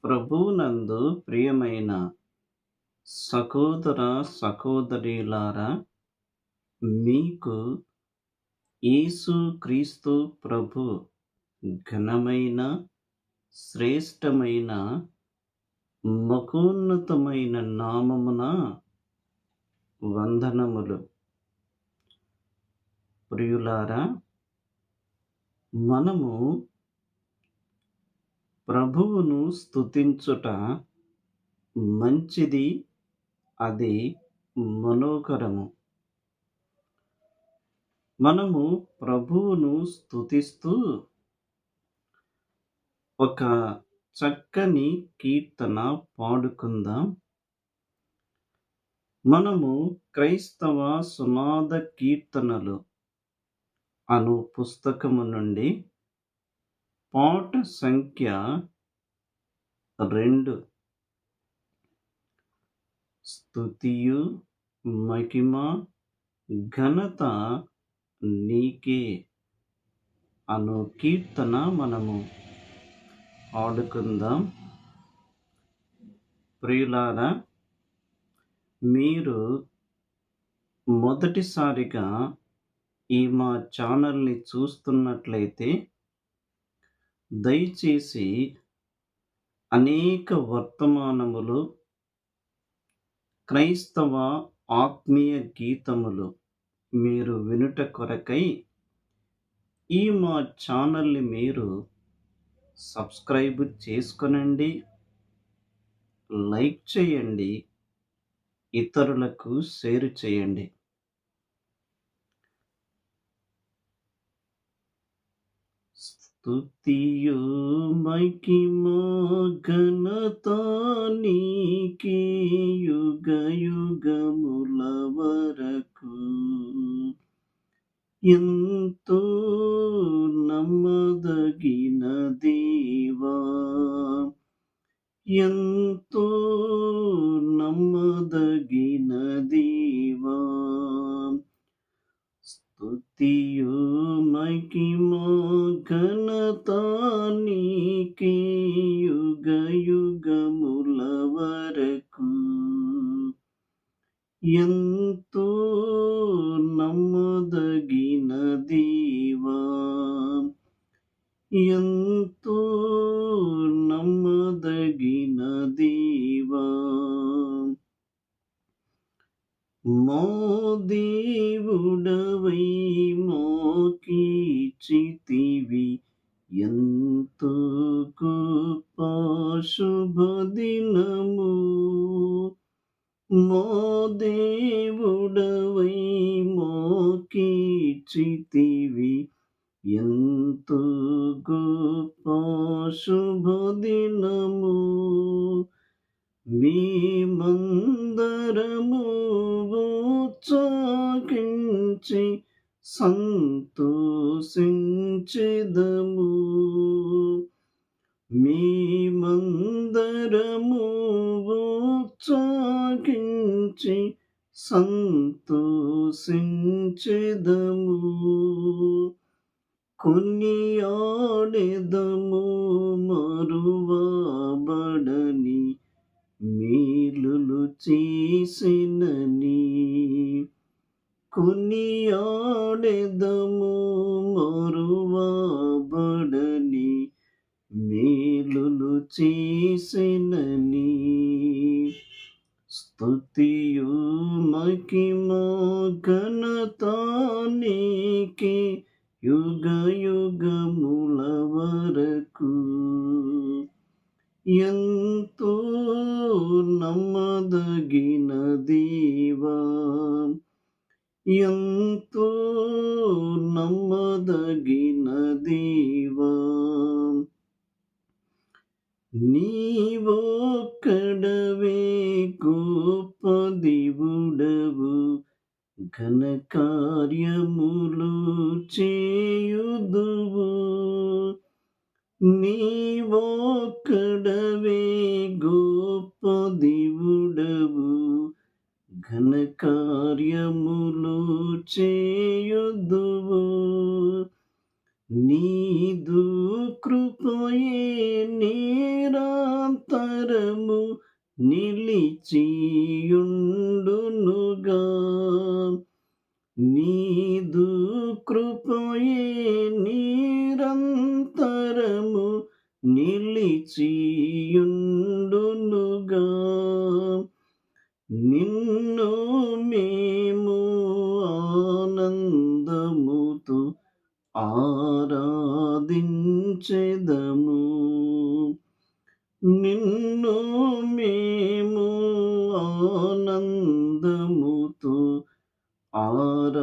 ప్రభువునందు ప్రియమైన సహోదర సహోదరీలారా, మీకు యేసు క్రీస్తు ప్రభు ఘనమైన, శ్రేష్టమైన, మహోన్నతమైన నామమున వందనములు. ప్రియులారా, మనము ప్రభువును స్తుతించుట మంచిది, అది మనోహరము. మనము ప్రభువును స్తుతిస్తూ ఒక చక్కని కీర్తన పాడుకుందాం. మనము క్రైస్తవ సునాద కీర్తనలు అను పుస్తకము నుండి పాట సంఖ్య 2 స్తుతియు మహిమ ఘనత నీకే అను కీర్తన మనము పాడుకుందాం. ప్రియులారా, మీరు మొదటిసారిగా ఈ మా ఛానల్ని చూస్తున్నట్లయితే దయచేసి అనేక వర్తమానములు, క్రైస్తవ ఆత్మీయ గీతములు మీరు వినుట కొరకై ఈ మా ఛానల్ని మీరు సబ్స్క్రైబ్ చేసుకొనండి, లైక్ చేయండి, ఇతరులకు షేర్ చేయండి. స్తుతియు మహిమ ఘనత నీకే యుగ యుగముల వరకు. ఎంతో నమ్మదగిన దేవా, ఎంతో నమ్మదగిన దేవా, స్తుతియు మహిమ ఘనత నీకే యుగ యుగముల వరకు. ఎంతో నమ్మదగిన దేవా, ఎంతో నమ్మదగిన దేవా, మా దేవుడవై మోకిచితివి ఎంతో గొప్ప శుభదినము. మా దేవుడవై మోకిచితివి ఎంతో గొప్ప శుభదినము. మేమందరము ఉత్సాహించి సంతోషించెదము. మేమందరము ఉత్సాహించి సంతోషించెదము. కొనియాడెదము మరువబడని మేలులు చేసినని. కొనియాడెదము మరువబడని మేలులు చేసినని. స్తుతియు మహిమ ఘనత నీకే యుగ యుగముల వరకు. ఎంతో నమ్మదగిన దేవా, ఎంతో నమ్మదగిన దేవా, నీవొక్కడవే గొప్ప దేవుడవు, ఘన కార్యములు చేయుదువు. నీవొక్కడవే గొప్ప దేవుడవు, ఘన కార్యములు చేయుదువు. నీదు కృపయే నిరంతరము నిలిచియుండునుగా. నీదు కృపయే నిరంతరము నిలిచియుండునుగా. నిన్ను మేము ఆనందముతో ఆరాధించెదము. నిన్ను మేము ఆనందముతో ఆరాధించెదము.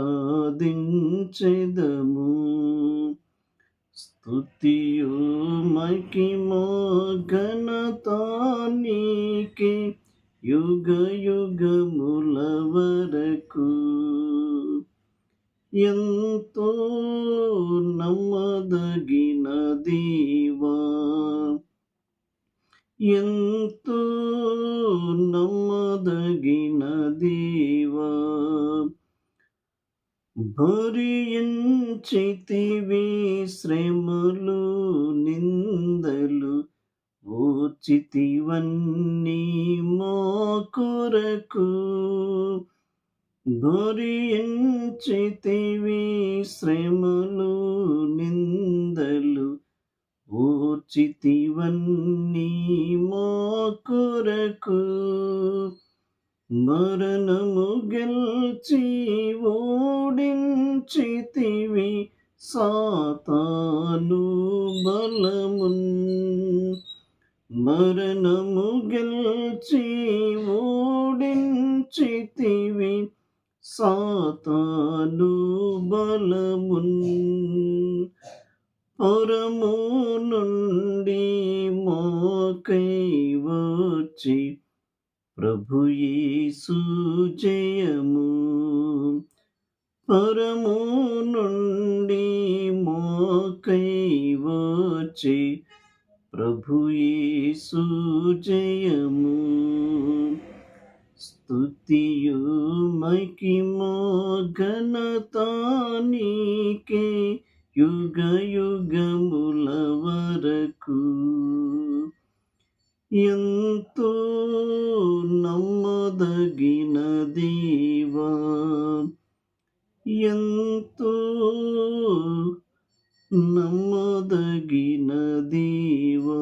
స్తుతియు మహిమ ఘనత నీకే యుగ యుగముల వరకు. ఎంతో నమ్మదగిన దేవా, ఎంతో నమ్మదగిన దేవా, భరించితివి శ్రమలు నిందలు, ఓర్చితివన్నీ మా కొరకు. భరించితివి శ్రమలు నిందలు, ఓర్చితివన్నీ మా కొరకు. మరణము గెల్చి ఓడించితివి సాతాను బలమున్. మరణము గెల్చి ఓడించితివి సాతాను బలమున్. పరము నుండి మాకై వచ్చి ప్రభు యేసు జయము. పరము నుండి మాకై వచ్చి ప్రభు యేసు జయము. స్తుతియు మహిమ ఘనత నీకే యుగ యుగముల వరకు. ఎంతో నమ్మదగిన దేవా, ఎంతో నమ్మదగిన దేవా.